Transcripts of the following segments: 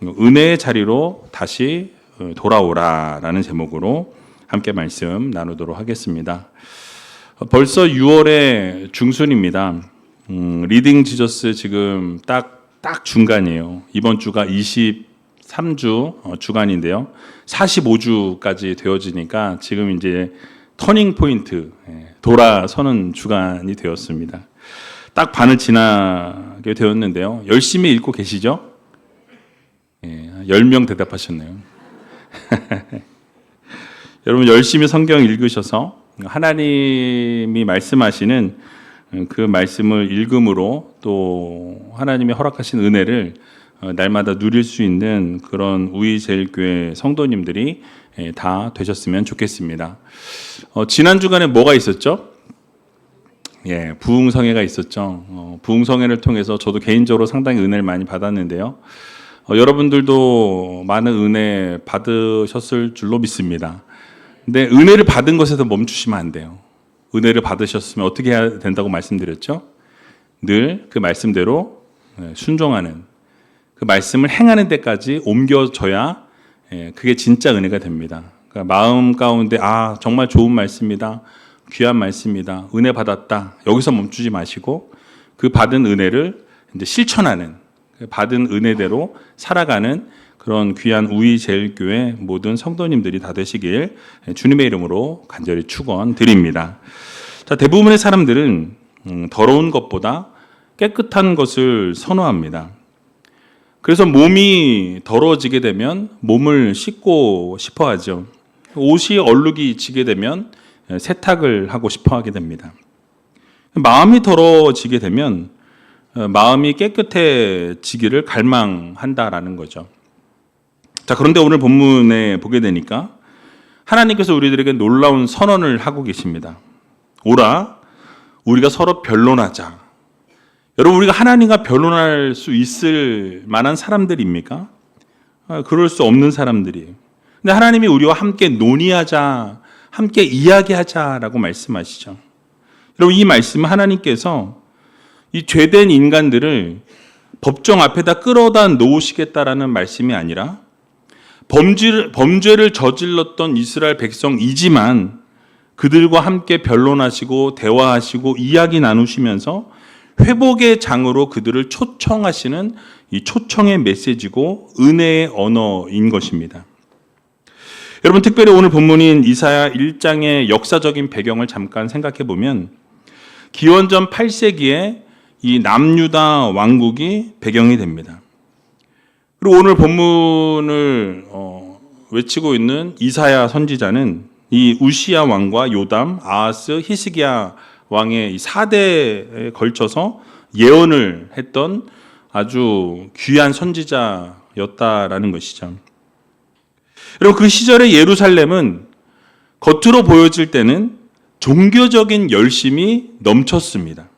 은혜의 자리로 다시 돌아오라라는 제목으로 함께 말씀 나누도록 하겠습니다. 벌써 6월의 중순입니다. 리딩 지저스 지금 딱 중간이에요. 이번 주가 23주 주간인데요. 45주까지 되어지니까 지금 이제 터닝 포인트, 돌아서는 주간이 되었습니다. 딱 반을 지나게 되었는데요. 열심히 읽고 계시죠? 10명 대답하셨네요. 여러분 열심히 성경 읽으셔서 하나님이 말씀하시는 그 말씀을 읽음으로 또 하나님이 허락하신 은혜를 날마다 누릴 수 있는 그런 우이제일교회 성도님들이 다 되셨으면 좋겠습니다. 지난 주간에 뭐가 있었죠? 부흥성회가 있었죠. 부흥성회를 통해서 저도 개인적으로 상당히 은혜를 많이 받았는데요. 여러분들도 많은 은혜 받으셨을 줄로 믿습니다. 근데 은혜를 받은 것에서 멈추시면 안 돼요. 은혜를 받으셨으면 어떻게 해야 된다고 말씀드렸죠? 늘 그 말씀대로 순종하는, 그 말씀을 행하는 데까지 옮겨져야 그게 진짜 은혜가 됩니다. 그러니까 마음 가운데 정말 좋은 말씀이다, 귀한 말씀이다, 은혜 받았다, 여기서 멈추지 마시고 그 받은 은혜를 이제 실천하는, 받은 은혜대로 살아가는 그런 귀한 우이제일교회 모든 성도님들이 다 되시길 주님의 이름으로 간절히 축원드립니다. 자, 대부분의 사람들은 더러운 것보다 깨끗한 것을 선호합니다. 그래서 몸이 더러워지게 되면 몸을 씻고 싶어 하죠. 옷이 얼룩이 지게 되면 세탁을 하고 싶어 하게 됩니다. 마음이 더러워지게 되면 마음이 깨끗해지기를 갈망한다라는 거죠. 자, 그런데 오늘 본문에 보게 되니까 하나님께서 우리들에게 놀라운 선언을 하고 계십니다. 오라, 우리가 서로 변론하자. 여러분, 우리가 하나님과 변론할 수 있을 만한 사람들입니까? 그럴 수 없는 사람들이에요. 근데 하나님이 우리와 함께 논의하자, 함께 이야기하자라고 말씀하시죠. 여러분, 이 말씀은 하나님께서 이 죄된 인간들을 법정 앞에다 끌어다 놓으시겠다라는 말씀이 아니라 범죄를 저질렀던 이스라엘 백성이지만 그들과 함께 변론하시고 대화하시고 이야기 나누시면서 회복의 장으로 그들을 초청하시는 이 초청의 메시지고 은혜의 언어인 것입니다. 여러분, 특별히 오늘 본문인 이사야 1장의 역사적인 배경을 잠깐 생각해 보면 기원전 8세기에 이 남유다 왕국이 배경이 됩니다. 그리고 오늘 본문을 외치고 있는 이사야 선지자는 이 우시야 왕과 요담, 아하스, 히스기야 왕의 4대에 걸쳐서 예언을 했던 아주 귀한 선지자였다라는 것이죠. 여러분, 그 시절의 예루살렘은 겉으로 보여질 때는 종교적인 열심이 넘쳤습니다.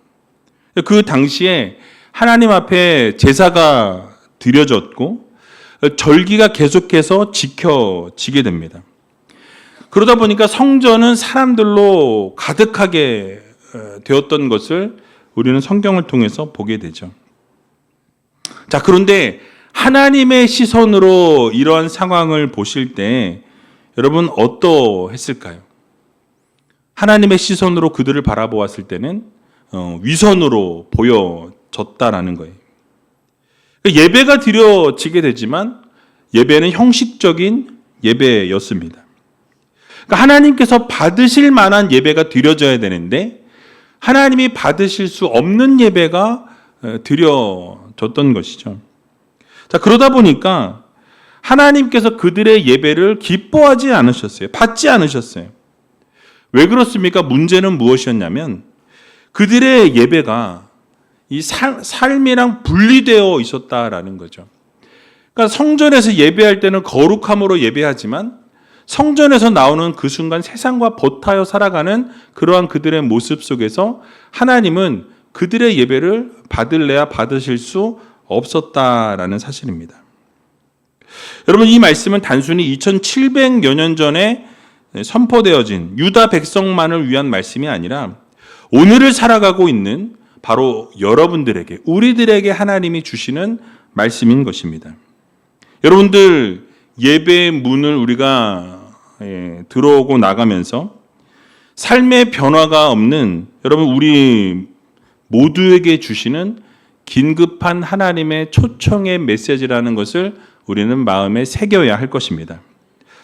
그 당시에 하나님 앞에 제사가 드려졌고 절기가 계속해서 지켜지게 됩니다. 그러다 보니까 성전은 사람들로 가득하게 되었던 것을 우리는 성경을 통해서 보게 되죠. 자, 그런데 하나님의 시선으로 이러한 상황을 보실 때 여러분 어떠했을까요? 하나님의 시선으로 그들을 바라보았을 때는 위선으로 보여졌다라는 거예요. 예배가 드려지게 되지만 예배는 형식적인 예배였습니다. 그러니까 하나님께서 받으실 만한 예배가 드려져야 되는데 하나님이 받으실 수 없는 예배가 드려졌던 것이죠. 자, 그러다 보니까 하나님께서 그들의 예배를 기뻐하지 않으셨어요. 받지 않으셨어요. 왜 그렇습니까? 문제는 무엇이었냐면 그들의 예배가 이 삶이랑 분리되어 있었다라는 거죠. 그러니까 성전에서 예배할 때는 거룩함으로 예배하지만 성전에서 나오는 그 순간 세상과 버타여 살아가는 그러한 그들의 모습 속에서 하나님은 그들의 예배를 받을래야 받으실 수 없었다라는 사실입니다. 여러분, 이 말씀은 단순히 2700여 년 전에 선포되어진 유다 백성만을 위한 말씀이 아니라 오늘을 살아가고 있는 바로 여러분들에게, 우리들에게 하나님이 주시는 말씀인 것입니다. 여러분들 예배의 문을 우리가 들어오고 나가면서 삶의 변화가 없는 여러분 우리 모두에게 주시는 긴급한 하나님의 초청의 메시지라는 것을 우리는 마음에 새겨야 할 것입니다.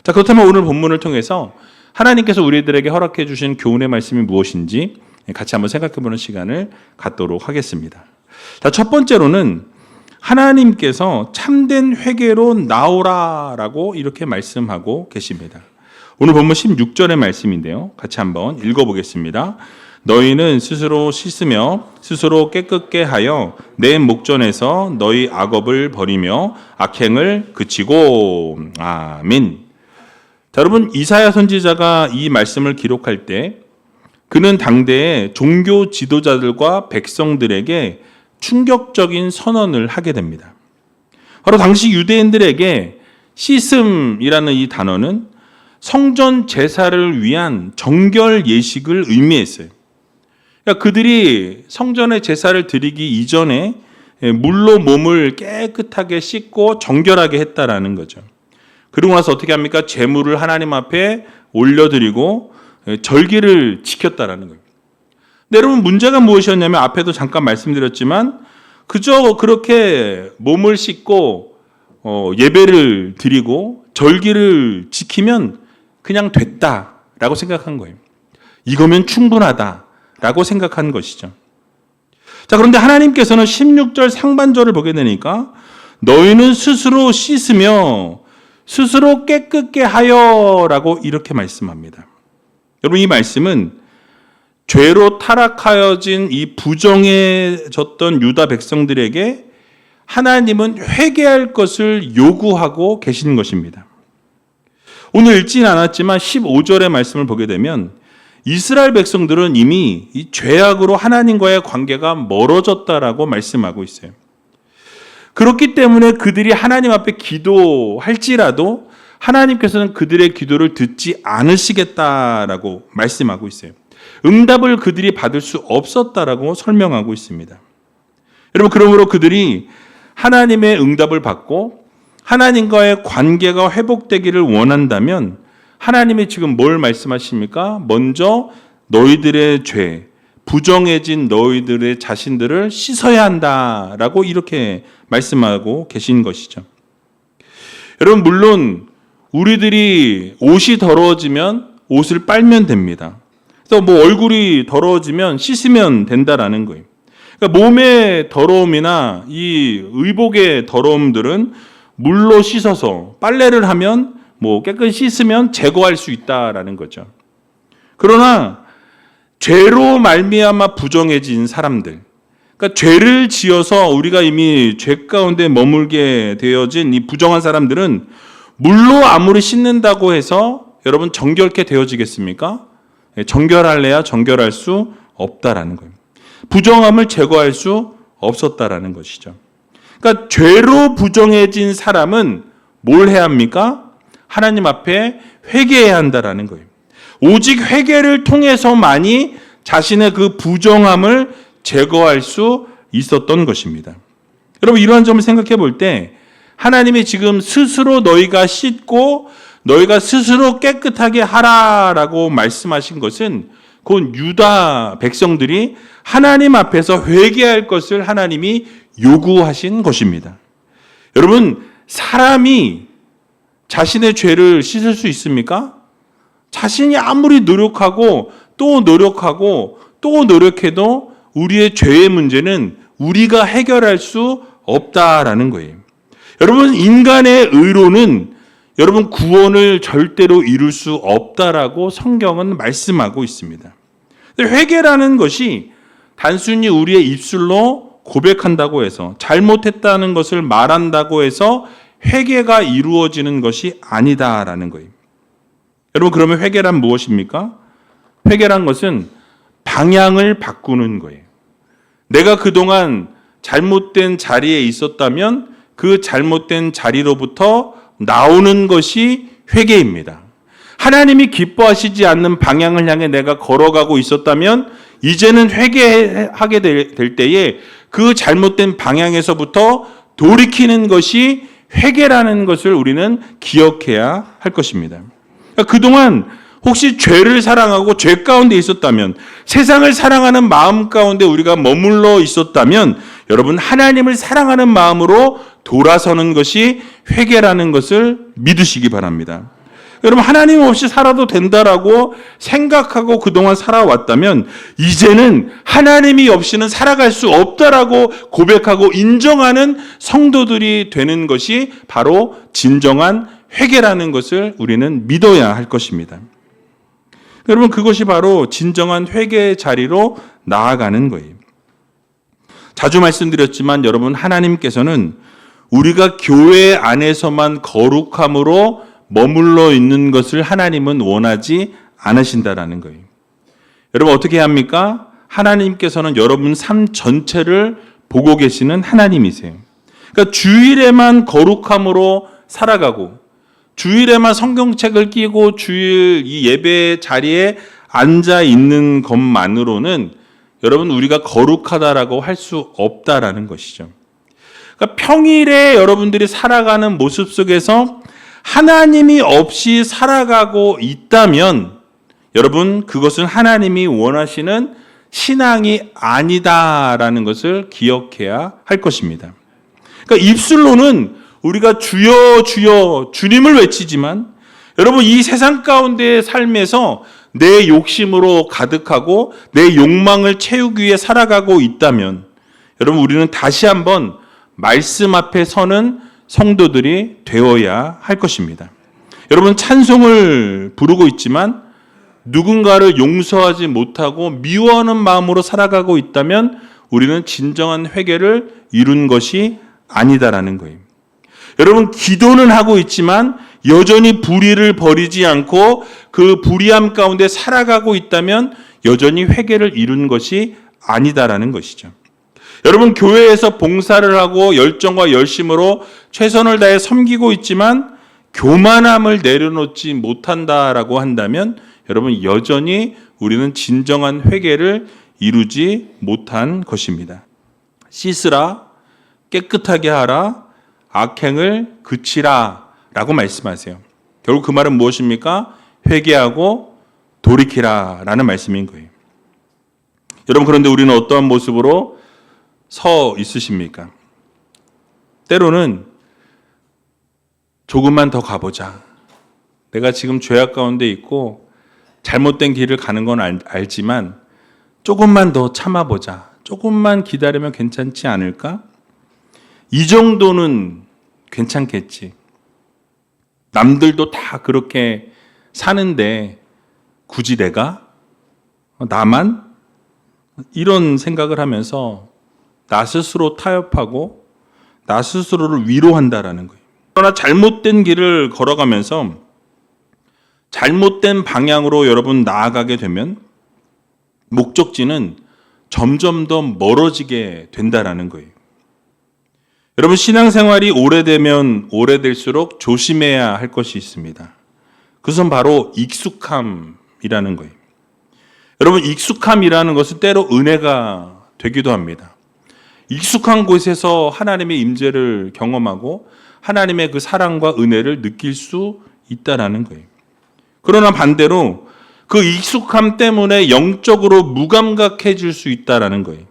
자, 그렇다면 오늘 본문을 통해서 하나님께서 우리들에게 허락해 주신 교훈의 말씀이 무엇인지 같이 한번 생각해 보는 시간을 갖도록 하겠습니다. 자, 첫 번째로는 하나님께서 참된 회개로 나오라라고 이렇게 말씀하고 계십니다. 오늘 본문 16절의 말씀인데요. 같이 한번 읽어보겠습니다. 너희는 스스로 씻으며 스스로 깨끗게 하여 내 목전에서 너희 악업을 버리며 악행을 그치고. 아멘. 자, 여러분 이사야 선지자가 이 말씀을 기록할 때 그는 당대의 종교 지도자들과 백성들에게 충격적인 선언을 하게 됩니다. 바로 당시 유대인들에게 씻음이라는 이 단어는 성전 제사를 위한 정결 예식을 의미했어요. 그러니까 그들이 성전의 제사를 드리기 이전에 물로 몸을 깨끗하게 씻고 정결하게 했다라는 거죠. 그리고 나서 어떻게 합니까? 제물을 하나님 앞에 올려드리고 절기를 지켰다라는 거예요. 근데 여러분 문제가 무엇이었냐면 앞에도 잠깐 말씀드렸지만 그저 그렇게 몸을 씻고 예배를 드리고 절기를 지키면 그냥 됐다라고 생각한 거예요. 이거면 충분하다라고 생각한 것이죠. 자, 그런데 하나님께서는 16절 상반절을 보게 되니까 너희는 스스로 씻으며 스스로 깨끗게 하여라고 이렇게 말씀합니다. 여러분 이 말씀은 죄로 타락하여진 이 부정해졌던 유다 백성들에게 하나님은 회개할 것을 요구하고 계시는 것입니다. 오늘 읽지는 않았지만 15절의 말씀을 보게 되면 이스라엘 백성들은 이미 이 죄악으로 하나님과의 관계가 멀어졌다라고 말씀하고 있어요. 그렇기 때문에 그들이 하나님 앞에 기도할지라도 하나님께서는 그들의 기도를 듣지 않으시겠다라고 말씀하고 있어요. 응답을 그들이 받을 수 없었다라고 설명하고 있습니다. 여러분 그러므로 그들이 하나님의 응답을 받고 하나님과의 관계가 회복되기를 원한다면 하나님이 지금 뭘 말씀하십니까? 먼저 너희들의 죄, 부정해진 너희들의 자신들을 씻어야 한다라고 이렇게 말씀하고 계신 것이죠. 여러분 물론 우리들이 옷이 더러워지면 옷을 빨면 됩니다. 그래서 뭐 얼굴이 더러워지면 씻으면 된다라는 거예요. 그러니까 몸의 더러움이나 이 의복의 더러움들은 물로 씻어서 빨래를 하면 뭐 깨끗이 씻으면 제거할 수 있다라는 거죠. 그러나 죄로 말미암아 부정해진 사람들, 그러니까 죄를 지어서 우리가 이미 죄 가운데 머물게 되어진 이 부정한 사람들은 물로 아무리 씻는다고 해서 여러분 정결케 되어지겠습니까? 정결할래야 정결할 수 없다라는 거예요. 부정함을 제거할 수 없었다라는 것이죠. 그러니까 죄로 부정해진 사람은 뭘 해야 합니까? 하나님 앞에 회개해야 한다라는 거예요. 오직 회개를 통해서만이 자신의 그 부정함을 제거할 수 있었던 것입니다. 여러분 이러한 점을 생각해 볼 때 하나님이 지금 스스로 너희가 씻고 너희가 스스로 깨끗하게 하라라고 말씀하신 것은 곧 유다 백성들이 하나님 앞에서 회개할 것을 하나님이 요구하신 것입니다. 여러분 사람이 자신의 죄를 씻을 수 있습니까? 자신이 아무리 노력하고 또 노력하고 또 노력해도 우리의 죄의 문제는 우리가 해결할 수 없다라는 거예요. 여러분 인간의 의로는 여러분 구원을 절대로 이룰 수 없다라고 성경은 말씀하고 있습니다. 회개라는 것이 단순히 우리의 입술로 고백한다고 해서 잘못했다는 것을 말한다고 해서 회개가 이루어지는 것이 아니다라는 거예요. 여러분 그러면 회개란 무엇입니까? 회개란 것은 방향을 바꾸는 거예요. 내가 그동안 잘못된 자리에 있었다면 그 잘못된 자리로부터 나오는 것이 회개입니다. 하나님이 기뻐하시지 않는 방향을 향해 내가 걸어가고 있었다면 이제는 회개하게 될 때에 그 잘못된 방향에서부터 돌이키는 것이 회개라는 것을 우리는 기억해야 할 것입니다. 그러니까 그동안 혹시 죄를 사랑하고 죄 가운데 있었다면, 세상을 사랑하는 마음 가운데 우리가 머물러 있었다면, 여러분 하나님을 사랑하는 마음으로 돌아서는 것이 회개라는 것을 믿으시기 바랍니다. 여러분 하나님 없이 살아도 된다라고 생각하고 그동안 살아왔다면, 이제는 하나님이 없이는 살아갈 수 없다라고 고백하고 인정하는 성도들이 되는 것이 바로 진정한 회개라는 것을 우리는 믿어야 할 것입니다. 여러분 그것이 바로 진정한 회개의 자리로 나아가는 거예요. 자주 말씀드렸지만 여러분 하나님께서는 우리가 교회 안에서만 거룩함으로 머물러 있는 것을 하나님은 원하지 않으신다라는 거예요. 여러분 어떻게 합니까? 하나님께서는 여러분 삶 전체를 보고 계시는 하나님이세요. 그러니까 주일에만 거룩함으로 살아가고 주일에만 성경책을 끼고 주일 이 예배 자리에 앉아 있는 것만으로는 여러분 우리가 거룩하다라고 할 수 없다라는 것이죠. 그러니까 평일에 여러분들이 살아가는 모습 속에서 하나님이 없이 살아가고 있다면 여러분 그것은 하나님이 원하시는 신앙이 아니다라는 것을 기억해야 할 것입니다. 그러니까 입술로는 우리가 주여 주여 주님을 외치지만 여러분 이 세상 가운데의 삶에서 내 욕심으로 가득하고 내 욕망을 채우기 위해 살아가고 있다면 여러분 우리는 다시 한번 말씀 앞에 서는 성도들이 되어야 할 것입니다. 여러분 찬송을 부르고 있지만 누군가를 용서하지 못하고 미워하는 마음으로 살아가고 있다면 우리는 진정한 회개를 이룬 것이 아니다라는 거예요. 여러분 기도는 하고 있지만 여전히 불의를 버리지 않고 그 불의함 가운데 살아가고 있다면 여전히 회개를 이룬 것이 아니다라는 것이죠. 여러분 교회에서 봉사를 하고 열정과 열심으로 최선을 다해 섬기고 있지만 교만함을 내려놓지 못한다라고 한다면 여러분 여전히 우리는 진정한 회개를 이루지 못한 것입니다. 씻으라, 깨끗하게 하라, 악행을 그치라 라고 말씀하세요. 결국 그 말은 무엇입니까? 회개하고 돌이키라 라는 말씀인 거예요. 여러분 그런데 우리는 어떠한 모습으로 서 있으십니까? 때로는 조금만 더 가보자. 내가 지금 죄악 가운데 있고 잘못된 길을 가는 건 알지만 조금만 더 참아보자. 조금만 기다리면 괜찮지 않을까? 이 정도는 괜찮겠지. 남들도 다 그렇게 사는데 굳이 내가? 나만? 이런 생각을 하면서 나 스스로 타협하고 나 스스로를 위로한다라는 거예요. 그러나 잘못된 길을 걸어가면서 잘못된 방향으로 여러분 나아가게 되면 목적지는 점점 더 멀어지게 된다라는 거예요. 여러분 신앙생활이 오래되면 오래될수록 조심해야 할 것이 있습니다. 그것은 바로 익숙함이라는 거예요. 여러분 익숙함이라는 것은 때로 은혜가 되기도 합니다. 익숙한 곳에서 하나님의 임재를 경험하고 하나님의 그 사랑과 은혜를 느낄 수 있다라는 거예요. 그러나 반대로 그 익숙함 때문에 영적으로 무감각해질 수 있다라는 거예요.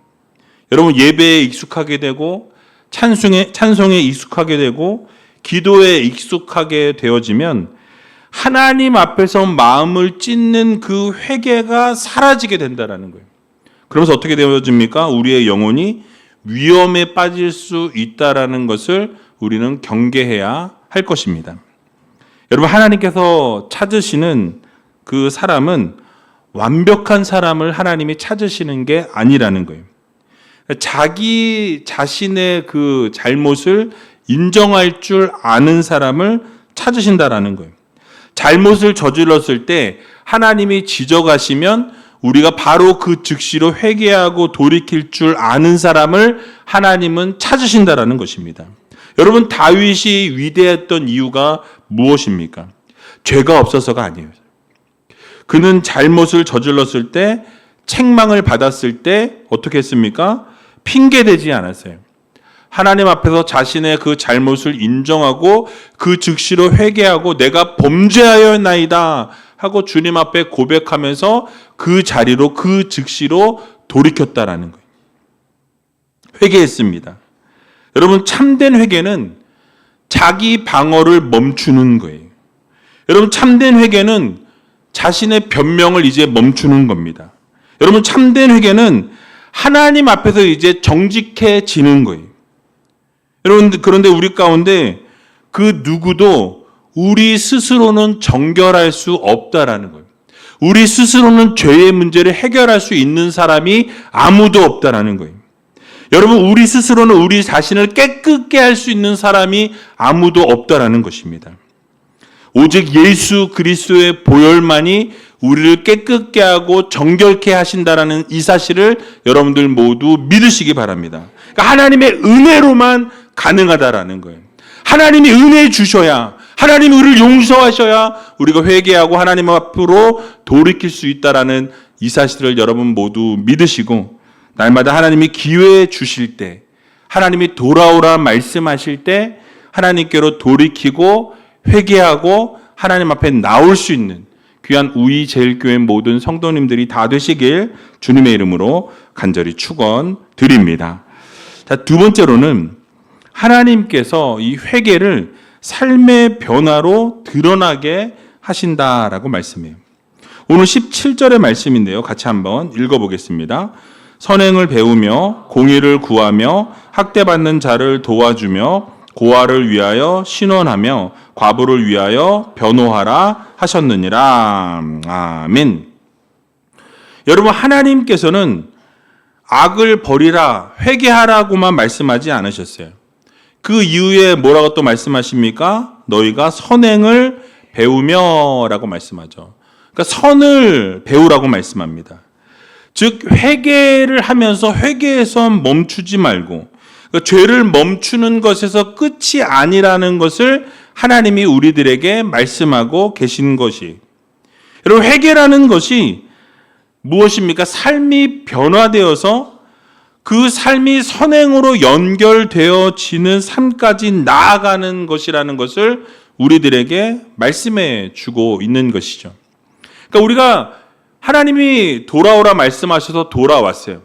여러분 예배에 익숙하게 되고 찬송에 익숙하게 되고 기도에 익숙하게 되어지면 하나님 앞에서 마음을 찢는 그 회개가 사라지게 된다라는 거예요. 그러면서 어떻게 되어집니까? 우리의 영혼이 위험에 빠질 수 있다라는 것을 우리는 경계해야 할 것입니다. 여러분 하나님께서 찾으시는 그 사람은 완벽한 사람을 하나님이 찾으시는 게 아니라는 거예요. 자기 자신의 그 잘못을 인정할 줄 아는 사람을 찾으신다라는 거예요. 잘못을 저질렀을 때 하나님이 지적하시면 우리가 바로 그 즉시로 회개하고 돌이킬 줄 아는 사람을 하나님은 찾으신다라는 것입니다. 여러분 다윗이 위대했던 이유가 무엇입니까? 죄가 없어서가 아니에요. 그는 잘못을 저질렀을 때 책망을 받았을 때 어떻게 했습니까? 핑계대지 않았어요. 하나님 앞에서 자신의 그 잘못을 인정하고 그 즉시로 회개하고 내가 범죄하였나이다 하고 주님 앞에 고백하면서 그 자리로 그 즉시로 돌이켰다라는 거예요. 회개했습니다. 여러분, 참된 회개는 자기 방어를 멈추는 거예요. 여러분, 참된 회개는 자신의 변명을 이제 멈추는 겁니다. 여러분, 참된 회개는 하나님 앞에서 이제 정직해지는 거예요. 여러분, 그런데 우리 가운데 그 누구도 우리 스스로는 정결할 수 없다라는 거예요. 우리 스스로는 죄의 문제를 해결할 수 있는 사람이 아무도 없다라는 거예요. 여러분, 우리 스스로는 우리 자신을 깨끗게 할 수 있는 사람이 아무도 없다라는 것입니다. 오직 예수 그리스도의 보혈만이 우리를 깨끗게 하고 정결케 하신다라는 이 사실을 여러분들 모두 믿으시기 바랍니다. 그러니까 하나님의 은혜로만 가능하다라는 거예요. 하나님이 은혜 주셔야, 하나님이 우리를 용서하셔야 우리가 회개하고 하나님 앞으로 돌이킬 수 있다라는 이 사실을 여러분 모두 믿으시고, 날마다 하나님이 기회 주실 때, 하나님이 돌아오라 말씀하실 때 하나님께로 돌이키고 회개하고 하나님 앞에 나올 수 있는 귀한 우이제일교회 모든 성도님들이 다 되시길 주님의 이름으로 간절히 축원드립니다. 자, 두 번째로는 하나님께서 이 회개를 삶의 변화로 드러나게 하신다라고 말씀해요. 오늘 17절의 말씀인데요. 같이 한번 읽어보겠습니다. 선행을 배우며 공의를 구하며 학대받는 자를 도와주며 고아를 위하여 신원하며 과부를 위하여 변호하라 하셨느니라. 아멘. 여러분, 하나님께서는 악을 버리라, 회개하라고만 말씀하지 않으셨어요. 그 이후에 뭐라고 또 말씀하십니까? 너희가 선행을 배우며 라고 말씀하죠. 그러니까 선을 배우라고 말씀합니다. 즉, 회개를 하면서 회개에서 멈추지 말고, 그러니까 죄를 멈추는 것에서 끝이 아니라는 것을 하나님이 우리들에게 말씀하고 계신 것이, 여러분, 회개라는 것이 무엇입니까? 삶이 변화되어서 그 삶이 선행으로 연결되어지는 삶까지 나아가는 것이라는 것을 우리들에게 말씀해 주고 있는 것이죠. 그러니까 우리가 하나님이 돌아오라 말씀하셔서 돌아왔어요.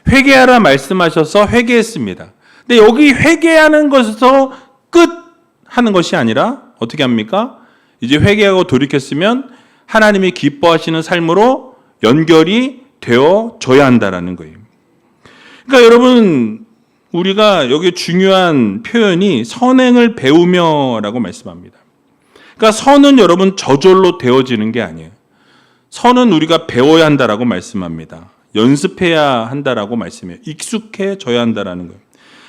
회개하라 말씀하셔서 회개했습니다. 근데 여기 회개하는 것에서 끝 하는 것이 아니라 어떻게 합니까? 이제 회개하고 돌이켰으면 하나님이 기뻐하시는 삶으로 연결이 되어져야 한다라는 거예요. 그러니까 여러분, 우리가 여기 중요한 표현이 선행을 배우며라고 말씀합니다. 그러니까 선은 여러분 저절로 되어지는 게 아니에요. 선은 우리가 배워야 한다라고 말씀합니다. 연습해야 한다라고 말씀해요. 익숙해져야 한다라는 거예요.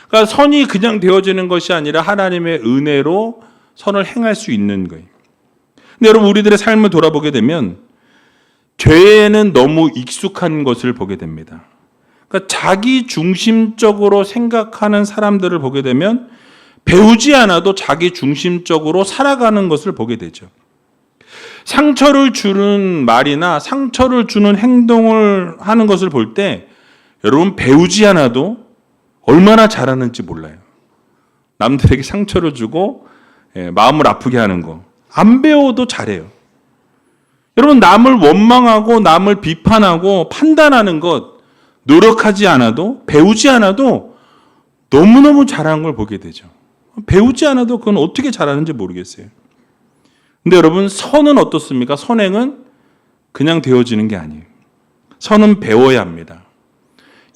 그러니까 선이 그냥 되어지는 것이 아니라 하나님의 은혜로 선을 행할 수 있는 거예요. 근데 여러분, 우리들의 삶을 돌아보게 되면 죄에는 너무 익숙한 것을 보게 됩니다. 그러니까 자기 중심적으로 생각하는 사람들을 보게 되면 배우지 않아도 자기 중심적으로 살아가는 것을 보게 되죠. 상처를 주는 말이나 상처를 주는 행동을 하는 것을 볼 때 여러분, 배우지 않아도 얼마나 잘하는지 몰라요. 남들에게 상처를 주고 마음을 아프게 하는 거 안 배워도 잘해요. 여러분, 남을 원망하고 남을 비판하고 판단하는 것 노력하지 않아도, 배우지 않아도 너무너무 잘하는 걸 보게 되죠. 배우지 않아도 그건 어떻게 잘하는지 모르겠어요. 근데 여러분, 선은 어떻습니까? 선행은 그냥 되어지는 게 아니에요. 선은 배워야 합니다.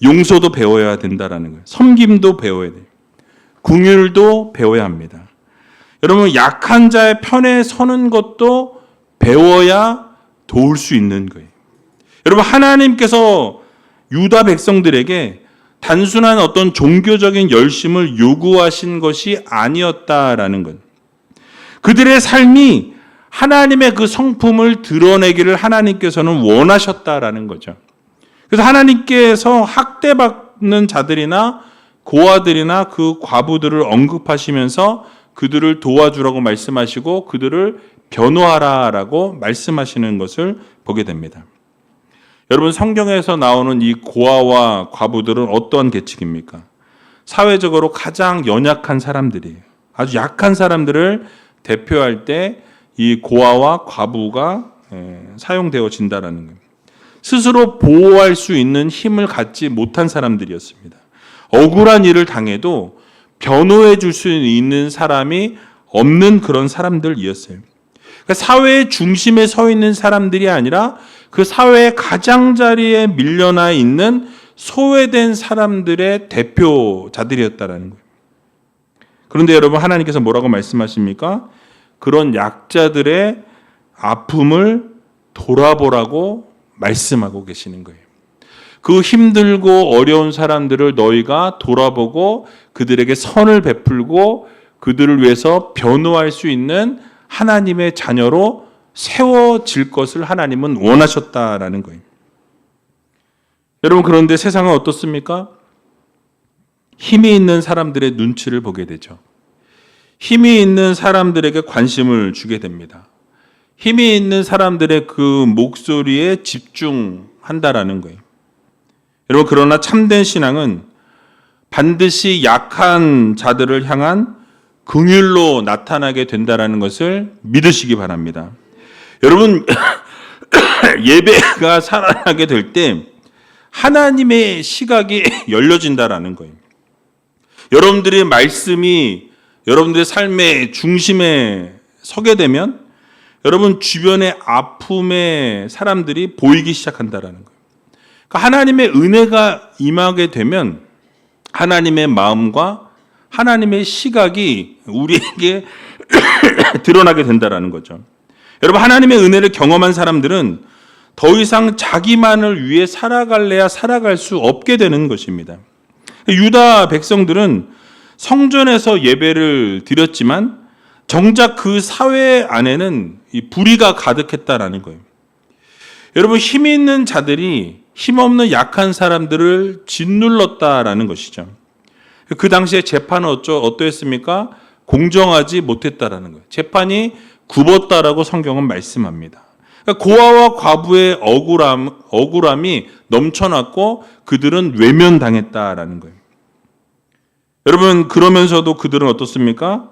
용서도 배워야 된다라는 거예요. 섬김도 배워야 돼요. 긍휼도 배워야 합니다. 여러분, 약한 자의 편에 서는 것도 배워야 도울 수 있는 거예요. 여러분, 하나님께서 유다 백성들에게 단순한 어떤 종교적인 열심을 요구하신 것이 아니었다라는 것. 그들의 삶이 하나님의 그 성품을 드러내기를 하나님께서는 원하셨다라는 거죠. 그래서 하나님께서 학대받는 자들이나 고아들이나 그 과부들을 언급하시면서 그들을 도와주라고 말씀하시고 그들을 변호하라라고 말씀하시는 것을 보게 됩니다. 여러분, 성경에서 나오는 이 고아와 과부들은 어떠한 계층입니까? 사회적으로 가장 연약한 사람들이에요. 아주 약한 사람들을 대표할 때 이 고아와 과부가 사용되어진다라는 거예요. 스스로 보호할 수 있는 힘을 갖지 못한 사람들이었습니다. 억울한 일을 당해도 변호해 줄 수 있는 사람이 없는 그런 사람들이었어요. 그러니까 사회의 중심에 서 있는 사람들이 아니라 그 사회의 가장자리에 밀려나 있는 소외된 사람들의 대표자들이었다라는 거예요. 그런데 여러분, 하나님께서 뭐라고 말씀하십니까? 그런 약자들의 아픔을 돌아보라고 말씀하고 계시는 거예요. 그 힘들고 어려운 사람들을 너희가 돌아보고 그들에게 선을 베풀고 그들을 위해서 변호할 수 있는 하나님의 자녀로 세워질 것을 하나님은 원하셨다라는 거예요. 여러분, 그런데 세상은 어떻습니까? 힘이 있는 사람들의 눈치를 보게 되죠. 힘이 있는 사람들에게 관심을 주게 됩니다. 힘이 있는 사람들의 그 목소리에 집중한다라는 거예요. 여러분, 그러나 참된 신앙은 반드시 약한 자들을 향한 긍휼로 나타나게 된다라는 것을 믿으시기 바랍니다. 여러분, 예배가 살아나게 될 때 하나님의 시각이 열려진다라는 거예요. 여러분들의 말씀이 여러분들의 삶의 중심에 서게 되면 여러분 주변의 아픔의 사람들이 보이기 시작한다라는 거예요. 그러니까 하나님의 은혜가 임하게 되면 하나님의 마음과 하나님의 시각이 우리에게 드러나게 된다라는 거죠. 여러분, 하나님의 은혜를 경험한 사람들은 더 이상 자기만을 위해 살아갈래야 살아갈 수 없게 되는 것입니다. 유다 백성들은 성전에서 예배를 드렸지만 정작 그 사회 안에는 이 불의가 가득했다라는 거예요. 여러분, 힘 있는 자들이 힘없는 약한 사람들을 짓눌렀다라는 것이죠. 그 당시에 재판은 어떠했습니까? 공정하지 못했다라는 거예요. 재판이 굽었다라고 성경은 말씀합니다. 그러니까 고아와 과부의 억울함이 넘쳐났고 그들은 외면당했다라는 거예요. 여러분, 그러면서도 그들은 어떻습니까?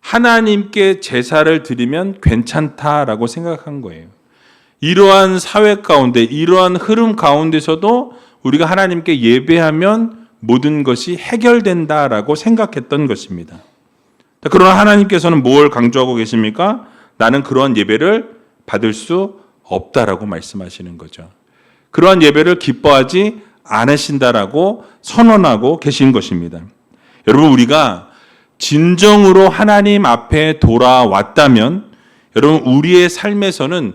하나님께 제사를 드리면 괜찮다라고 생각한 거예요. 이러한 사회 가운데, 이러한 흐름 가운데서도 우리가 하나님께 예배하면 모든 것이 해결된다라고 생각했던 것입니다. 그러나 하나님께서는 뭘 강조하고 계십니까? 나는 그러한 예배를 받을 수 없다라고 말씀하시는 거죠. 그러한 예배를 기뻐하지 않으신다라고 선언하고 계신 것입니다. 여러분, 우리가 진정으로 하나님 앞에 돌아왔다면 여러분, 우리의 삶에서는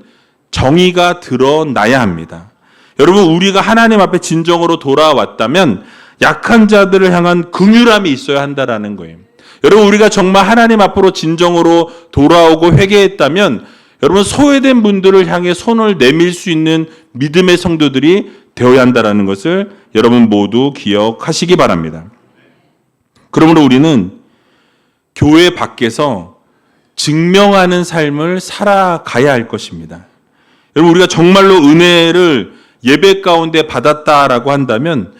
정의가 드러나야 합니다. 여러분, 우리가 하나님 앞에 진정으로 돌아왔다면 약한 자들을 향한 긍휼함이 있어야 한다라는 거예요. 여러분, 우리가 정말 하나님 앞으로 진정으로 돌아오고 회개했다면 여러분, 소외된 분들을 향해 손을 내밀 수 있는 믿음의 성도들이 되어야 한다라는 것을 여러분 모두 기억하시기 바랍니다. 그러므로 우리는 교회 밖에서 증명하는 삶을 살아가야 할 것입니다. 여러분, 우리가 정말로 은혜를 예배 가운데 받았다라고 한다면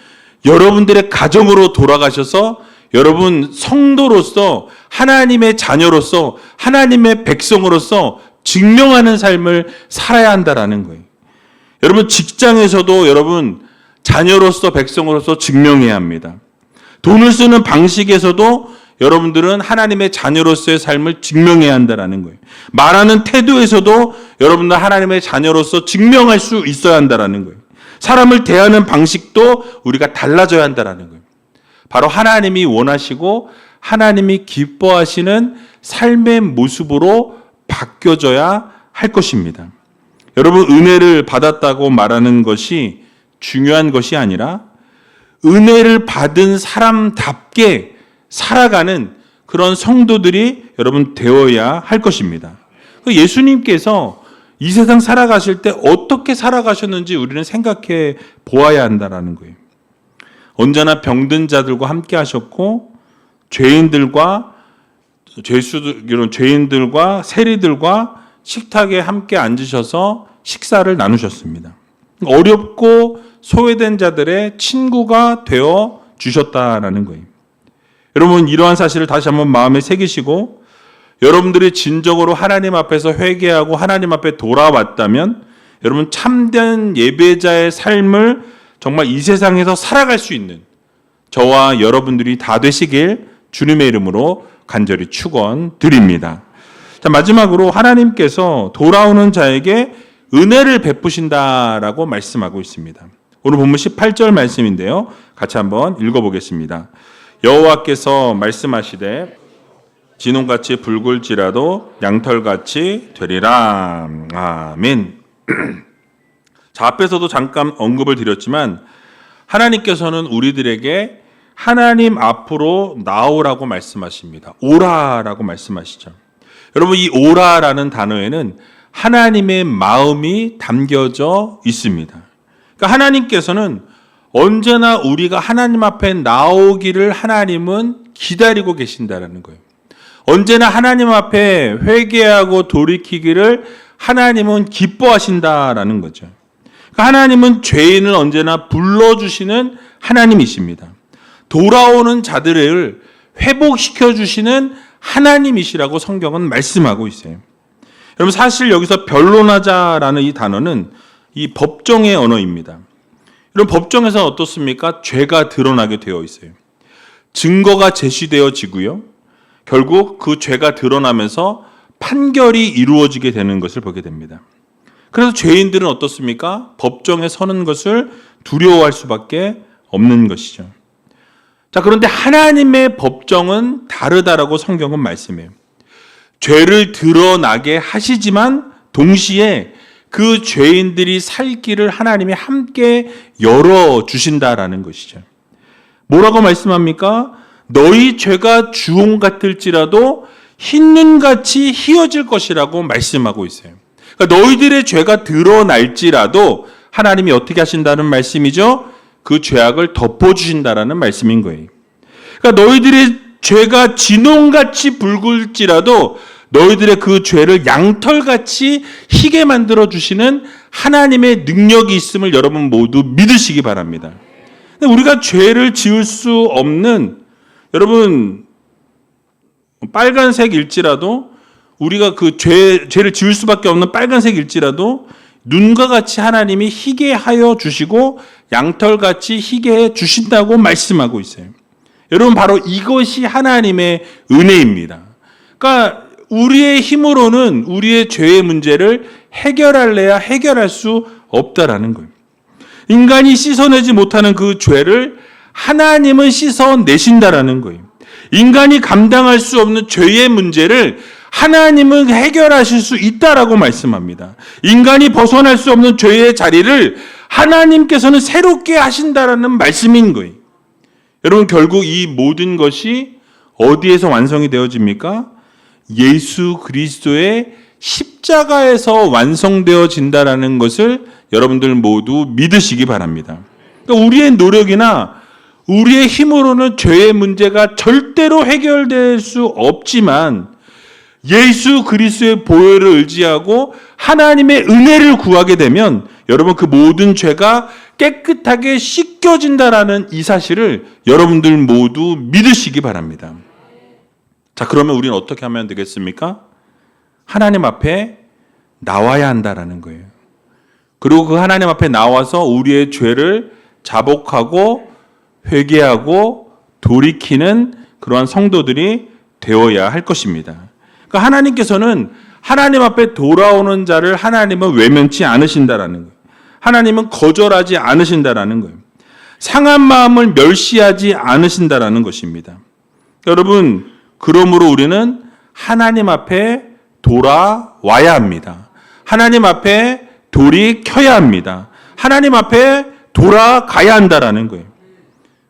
여러분들의 가정으로 돌아가셔서 여러분 성도로서 하나님의 자녀로서 하나님의 백성으로서 증명하는 삶을 살아야 한다라는 거예요. 여러분, 직장에서도 여러분 자녀로서 백성으로서 증명해야 합니다. 돈을 쓰는 방식에서도 여러분들은 하나님의 자녀로서의 삶을 증명해야 한다라는 거예요. 말하는 태도에서도 여러분들 하나님의 자녀로서 증명할 수 있어야 한다라는 거예요. 사람을 대하는 방식도 우리가 달라져야 한다라는 거예요. 바로 하나님이 원하시고 하나님이 기뻐하시는 삶의 모습으로 바뀌어져야 할 것입니다. 여러분, 은혜를 받았다고 말하는 것이 중요한 것이 아니라 은혜를 받은 사람답게 살아가는 그런 성도들이 여러분 되어야 할 것입니다. 예수님께서 이 세상 살아가실 때 어떻게 살아가셨는지 우리는 생각해 보아야 한다는 거예요. 언제나 병든 자들과 함께 하셨고 죄인들과 세리들과 식탁에 함께 앉으셔서 식사를 나누셨습니다. 어렵고 소외된 자들의 친구가 되어 주셨다라는 거예요. 여러분 이러한 사실을 다시 한번 마음에 새기시고 여러분들이 진정으로 하나님 앞에서 회개하고 하나님 앞에 돌아왔다면 여러분 참된 예배자의 삶을 정말 이 세상에서 살아갈 수 있는 저와 여러분들이 다 되시길 주님의 이름으로 간절히 축원드립니다. 자, 마지막으로 하나님께서 돌아오는 자에게 은혜를 베푸신다라고 말씀하고 있습니다. 오늘 본문 18절 말씀인데요. 같이 한번 읽어보겠습니다. 여호와께서 말씀하시되 진홍같이 붉을지라도 양털같이 되리라. 아멘. 자, 앞에서도 잠깐 언급을 드렸지만 하나님께서는 우리들에게 하나님 앞으로 나오라고 말씀하십니다. 오라라고 말씀하시죠. 여러분 이 오라라는 단어에는 하나님의 마음이 담겨져 있습니다. 그러니까 하나님께서는 언제나 우리가 하나님 앞에 나오기를 하나님은 기다리고 계신다라는 거예요. 언제나 하나님 앞에 회개하고 돌이키기를 하나님은 기뻐하신다라는 거죠. 그러니까 하나님은 죄인을 언제나 불러주시는 하나님이십니다. 돌아오는 자들을 회복시켜 주시는 하나님이시라고 성경은 말씀하고 있어요. 여러분 사실 여기서 변론하자라는 이 단어는 이 법정의 언어입니다. 여러분 법정에서 어떻습니까? 죄가 드러나게 되어 있어요. 증거가 제시되어지고요. 결국 그 죄가 드러나면서 판결이 이루어지게 되는 것을 보게 됩니다. 그래서 죄인들은 어떻습니까? 법정에 서는 것을 두려워할 수밖에 없는 것이죠. 자, 그런데 하나님의 법정은 다르다라고 성경은 말씀해요. 죄를 드러나게 하시지만 동시에 그 죄인들이 살 길을 하나님이 함께 열어주신다라는 것이죠. 뭐라고 말씀합니까? 너희 죄가 주홍 같을지라도 흰눈같이 희어질 것이라고 말씀하고 있어요. 그러니까 너희들의 죄가 드러날지라도 하나님이 어떻게 하신다는 말씀이죠? 그 죄악을 덮어주신다라는 말씀인 거예요. 그러니까 너희들의 죄가 진홍같이 붉을지라도 너희들의 그 죄를 양털같이 희게 만들어주시는 하나님의 능력이 있음을 여러분 모두 믿으시기 바랍니다. 근데 우리가 죄를 지을 수 없는 여러분 빨간색일지라도 우리가 그 죄를 지을 수밖에 없는 빨간색일지라도 눈과 같이 하나님이 희게 하여 주시고 양털같이 희게 해 주신다고 말씀하고 있어요. 여러분 바로 이것이 하나님의 은혜입니다. 그러니까 우리의 힘으로는 우리의 죄의 문제를 해결할래야 해결할 수 없다라는 거예요. 인간이 씻어내지 못하는 그 죄를 하나님은 씻어내신다라는 거예요. 인간이 감당할 수 없는 죄의 문제를 하나님은 해결하실 수 있다라고 말씀합니다. 인간이 벗어날 수 없는 죄의 자리를 하나님께서는 새롭게 하신다라는 말씀인 거예요. 여러분 결국 이 모든 것이 어디에서 완성이 되어집니까? 예수 그리스도의 십자가에서 완성되어진다라는 것을 여러분들 모두 믿으시기 바랍니다. 그러니까 우리의 노력이나 우리의 힘으로는 죄의 문제가 절대로 해결될 수 없지만 예수 그리스도의 보혈을 의지하고 하나님의 은혜를 구하게 되면 여러분 그 모든 죄가 깨끗하게 씻겨진다라는 이 사실을 여러분들 모두 믿으시기 바랍니다. 자, 그러면 우리는 어떻게 하면 되겠습니까? 하나님 앞에 나와야 한다라는 거예요. 그리고 그 하나님 앞에 나와서 우리의 죄를 자복하고 회개하고 돌이키는 그러한 성도들이 되어야 할 것입니다. 그러니까 하나님께서는 하나님 앞에 돌아오는 자를 하나님은 외면치 않으신다라는 거예요. 하나님은 거절하지 않으신다라는 거예요. 상한 마음을 멸시하지 않으신다라는 것입니다. 여러분, 그러므로 우리는 하나님 앞에 돌아와야 합니다. 하나님 앞에 돌이켜야 합니다. 하나님 앞에 돌아가야 한다라는 거예요.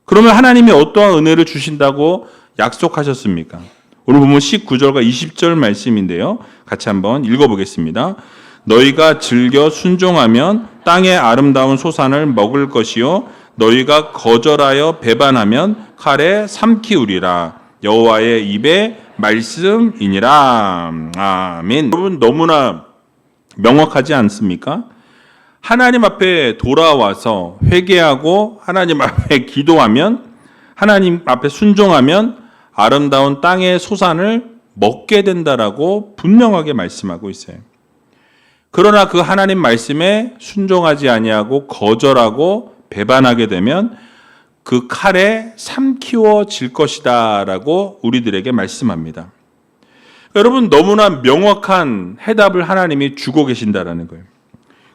그러면 하나님이 어떠한 은혜를 주신다고 약속하셨습니까? 오늘 보면 19절과 20절 말씀인데요. 같이 한번 읽어보겠습니다. 너희가 즐겨 순종하면 땅의 아름다운 소산을 먹을 것이요 너희가 거절하여 배반하면 칼에 삼키우리라. 여호와의 입의 말씀이니라. 아멘. 여러분 너무나 명확하지 않습니까? 하나님 앞에 돌아와서 회개하고 하나님 앞에 기도하면 하나님 앞에 순종하면 아름다운 땅의 소산을 먹게 된다라고 분명하게 말씀하고 있어요. 그러나 그 하나님 말씀에 순종하지 아니하고 거절하고 배반하게 되면 그 칼에 삼키워질 것이다라고 우리들에게 말씀합니다. 여러분, 너무나 명확한 해답을 하나님이 주고 계신다라는 거예요.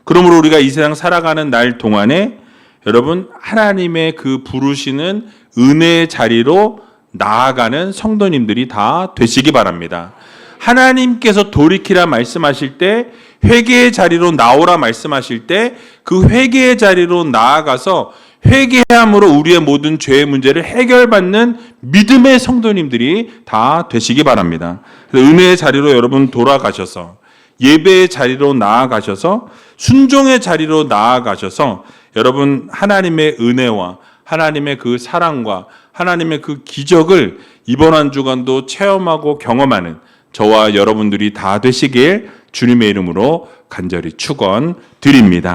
그러므로 우리가 이 세상 살아가는 날 동안에 여러분, 하나님의 그 부르시는 은혜의 자리로 나아가는 성도님들이 다 되시기 바랍니다. 하나님께서 돌이키라 말씀하실 때, 회개의 자리로 나오라 말씀하실 때 그 회개의 자리로 나아가서 회개함으로 우리의 모든 죄의 문제를 해결받는 믿음의 성도님들이 다 되시기 바랍니다. 은혜의 자리로 여러분 돌아가셔서, 예배의 자리로 나아가셔서, 순종의 자리로 나아가셔서 여러분 하나님의 은혜와 하나님의 그 사랑과 하나님의 그 기적을 이번 한 주간도 체험하고 경험하는 저와 여러분들이 다 되시길 주님의 이름으로 간절히 축원드립니다.